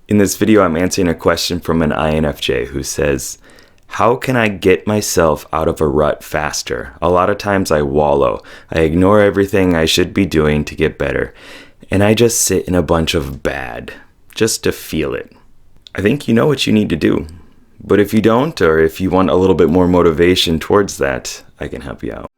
In this video, I'm answering a question from an INFJ who says, how can I get myself out of a rut faster? A lot of times I wallow. I ignore everything I should be doing to get better. And I just sit in a bunch of bad, just to feel it. I think you know what you need to do. But if you don't, or if you want a little bit more motivation towards that, I can help you out.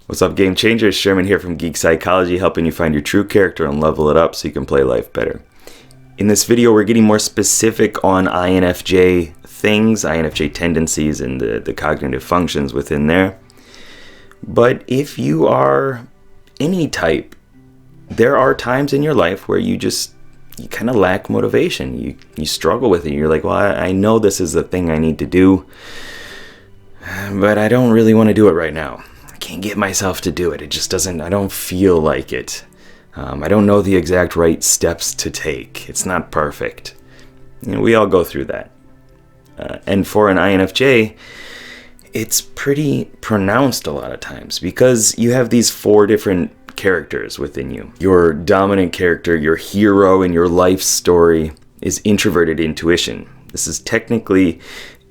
What's up, Game Changers? Sherman here from Geek Psychology, helping you find your true character and level it up so you can play life better. In this video, we're getting more specific on INFJ things, INFJ tendencies, and the cognitive functions within there. But if you are any type, there are times in your life where you kind of lack motivation. You struggle with it. You're like, well, I know this is the thing I need to do, but I don't really want to do it right now. Can't get myself to do it. It just doesn't, I don't feel like it. I don't know the exact right steps to take. It's not perfect. You know, we all go through that. And for an INFJ, it's pretty pronounced a lot of times because you have these 4 different characters within you. Your dominant character, your hero in your life story is introverted intuition. This is technically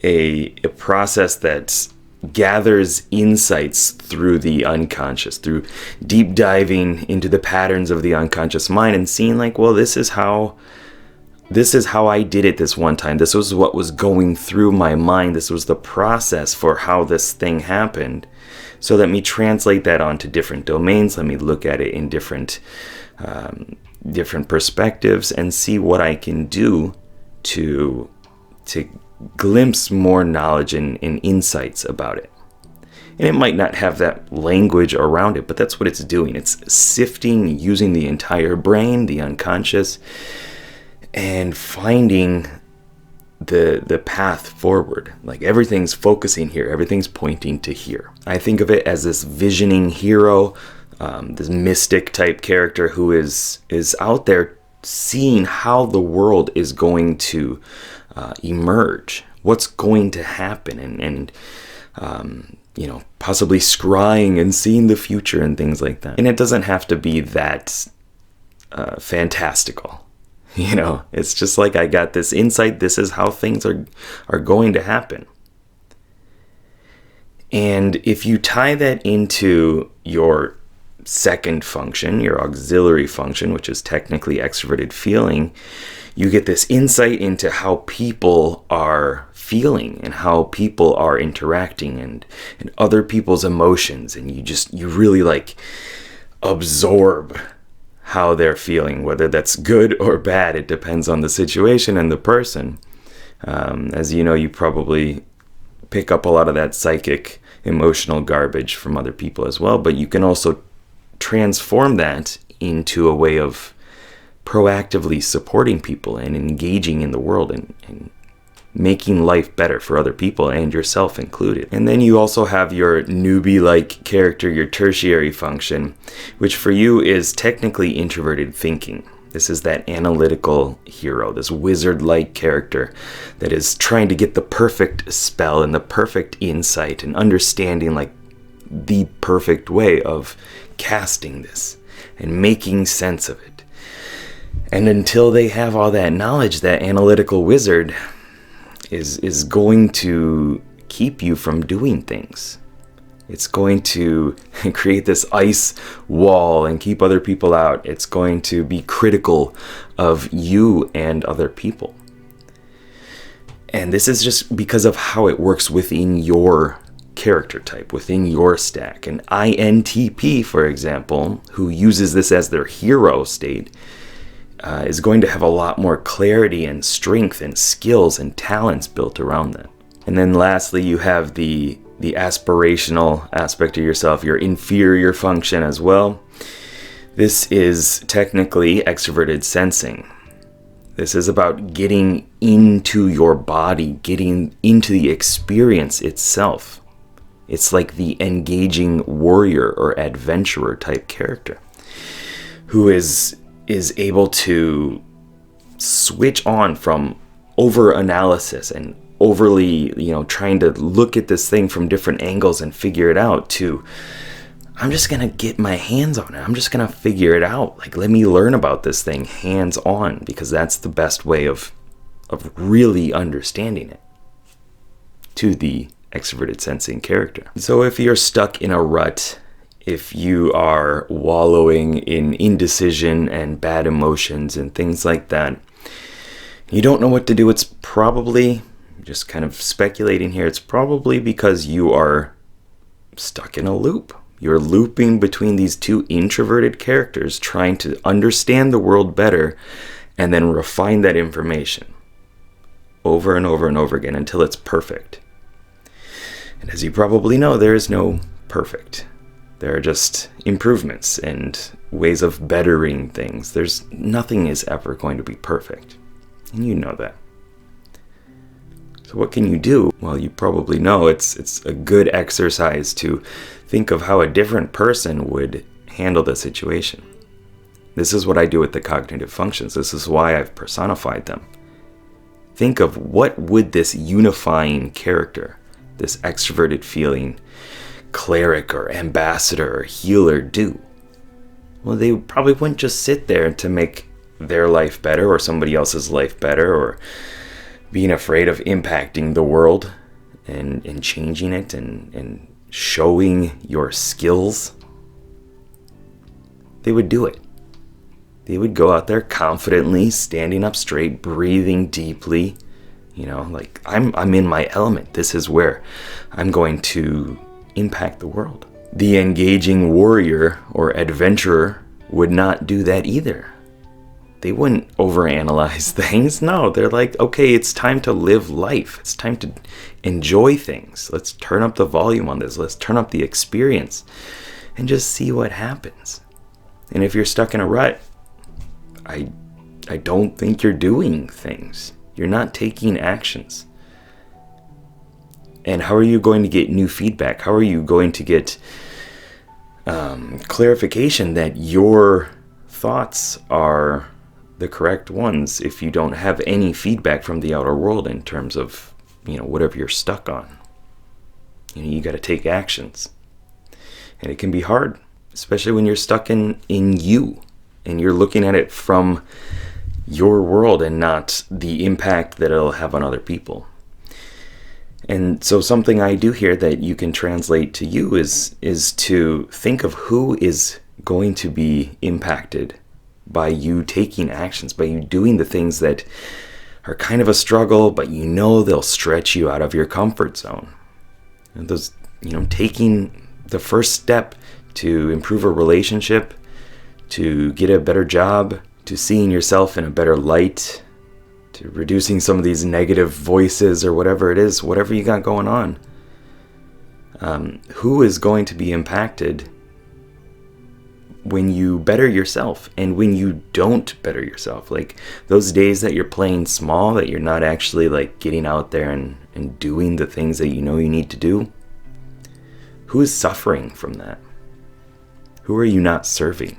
a process that gathers insights through the unconscious, through deep diving into the patterns of the unconscious mind and seeing like, well, this is how I did it this one time. This was what was going through my mind. This was the process for how this thing happened. So let me translate that onto different domains. Let me look at it in different perspectives and see what I can do to glimpse more knowledge and insights about it. And it might not have that language around it, but that's what it's doing. It's sifting, using the entire brain, the unconscious, and finding the path forward. Like everything's focusing here, everything's pointing to here. I think of it as this visioning hero, this mystic type character who is out there seeing how the world is going to emerge, what's going to happen, and possibly scrying and seeing the future and things like that. And it doesn't have to be that fantastical. It's just like, I got this insight, this is how things are going to happen. And if you tie that into your second function, your auxiliary function, which is technically extroverted feeling, you get this insight into how people are feeling and how people are interacting and other people's emotions. And you really like absorb how they're feeling, whether that's good or bad. It depends on the situation and the person. As you know, you probably pick up a lot of that psychic emotional garbage from other people as well, but you can also transform that into a way of proactively supporting people and engaging in the world and making life better for other people and yourself included. And then you also have your newbie-like character, your tertiary function, which for you is technically introverted thinking. This is that analytical hero, this wizard-like character that is trying to get the perfect spell and the perfect insight and understanding like the perfect way of casting this and making sense of it. And until they have all that knowledge, that analytical wizard is going to keep you from doing things. It's going to create this ice wall and keep other people out. It's going to be critical of you and other people. And this is just because of how it works within your character type, within your stack. An INTP, for example, who uses this as their hero state, is going to have a lot more clarity and strength and skills and talents built around that. And then lastly, you have the aspirational aspect of yourself, your inferior function as well. This is technically extroverted sensing. This is about getting into your body, getting into the experience itself. It's like the engaging warrior or adventurer type character who is able to switch on from over-analysis and overly, trying to look at this thing from different angles and figure it out to I'm just going to get my hands on it. I'm just going to figure it out. Like, let me learn about this thing hands on, because that's the best way of really understanding it to the extroverted sensing character. So if you're stuck in a rut, if you are wallowing in indecision and bad emotions and things like that, you don't know what to do, it's probably, just kind of speculating here, it's probably because you are stuck in a loop. You're looping between these two introverted characters, trying to understand the world better and then refine that information over and over and over again until it's perfect. And as you probably know, there is no perfect. There are just improvements and ways of bettering things. Nothing is ever going to be perfect. And you know that. So what can you do? Well, you probably know it's a good exercise to think of how a different person would handle the situation. This is what I do with the cognitive functions. This is why I've personified them. Think of what would this unifying character, this extroverted feeling cleric or ambassador or healer do? Well, they probably wouldn't just sit there to make their life better or somebody else's life better, or being afraid of impacting the world and changing it and showing your skills. They would do it. They would go out there confidently, standing up straight, breathing deeply, like I'm in my element. This is where I'm going to impact the world. The engaging warrior or adventurer would not do that either. They wouldn't overanalyze things. No, they're like, okay, it's time to live life. It's time to enjoy things. Let's turn up the volume on this. Let's turn up the experience and just see what happens. And if you're stuck in a rut, I don't think you're doing things. You're not taking actions. And how are you going to get new feedback? How are you going to get clarification that your thoughts are the correct ones if you don't have any feedback from the outer world in terms of, whatever you're stuck on? You got to take actions. And it can be hard, especially when you're stuck in you and you're looking at it from your world and not the impact that it'll have on other people. And so something I do here that you can translate to you is to think of who is going to be impacted by you taking actions, by you doing the things that are kind of a struggle, but they'll stretch you out of your comfort zone. And those, taking the first step to improve a relationship, to get a better job, to seeing yourself in a better light, to reducing some of these negative voices or whatever it is, whatever you got going on. Who is going to be impacted when you better yourself and when you don't better yourself? Like those days that you're playing small, that you're not actually like getting out there and doing the things that you need to do. Who is suffering from that? Who are you not serving?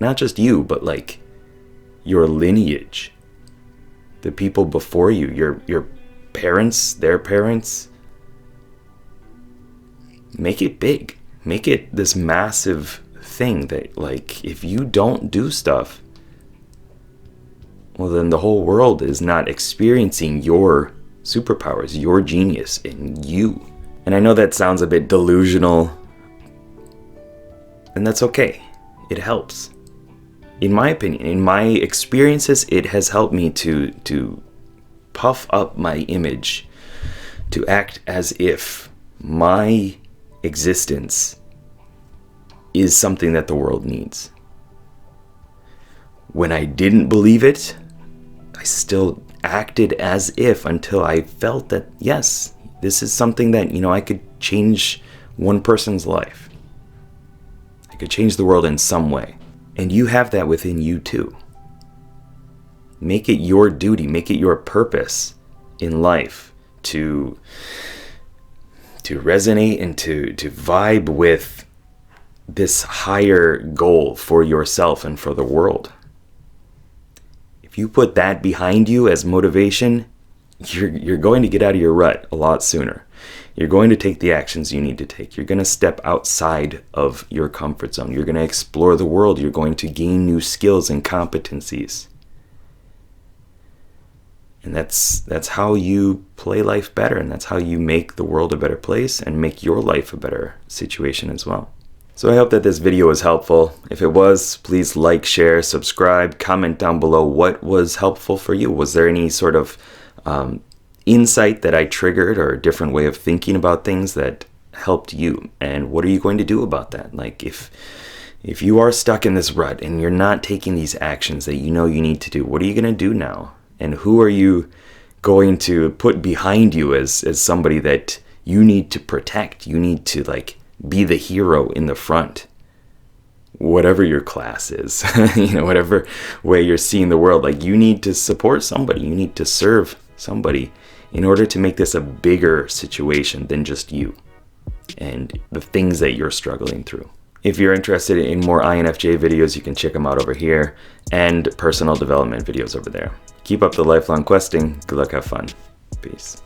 Not just you, but like your lineage, the people before you, your parents, their parents. Make it big. Make it this massive thing that, like, if you don't do stuff, well, then the whole world is not experiencing your superpowers, your genius in you. And I know that sounds a bit delusional, and that's okay. It helps. In my opinion, in my experiences, it has helped me to puff up my image, to act as if my existence is something that the world needs. When I didn't believe it, I still acted as if until I felt that, yes, this is something that, I could change one person's life. I could change the world in some way. And you have that within you too. Make it your duty, make it your purpose in life to resonate and to vibe with this higher goal for yourself and for the world. If you put that behind you as motivation, you're going to get out of your rut a lot sooner. You're going to take the actions you need to take. You're going to step outside of your comfort zone. You're going to explore the world. You're going to gain new skills and competencies. And that's how you play life better, and that's how you make the world a better place and make your life a better situation as well. So I hope that this video was helpful. If it was, please like, share, subscribe, comment down below what was helpful for you. Was there any sort of insight that I triggered, or a different way of thinking about things that helped you? And what are you going to do about that? Like if you are stuck in this rut and you're not taking these actions that you know you need to do, what are you going to do now? And who are you going to put behind you as somebody that you need to protect? You need to like be the hero in the front. Whatever your class is, whatever way you're seeing the world, like you need to support somebody. You need to serve somebody in order to make this a bigger situation than just you and the things that you're struggling through. If you're interested in more INFJ videos, you can check them out over here, and personal development videos over there. Keep up the lifelong questing. Good luck, have fun. Peace.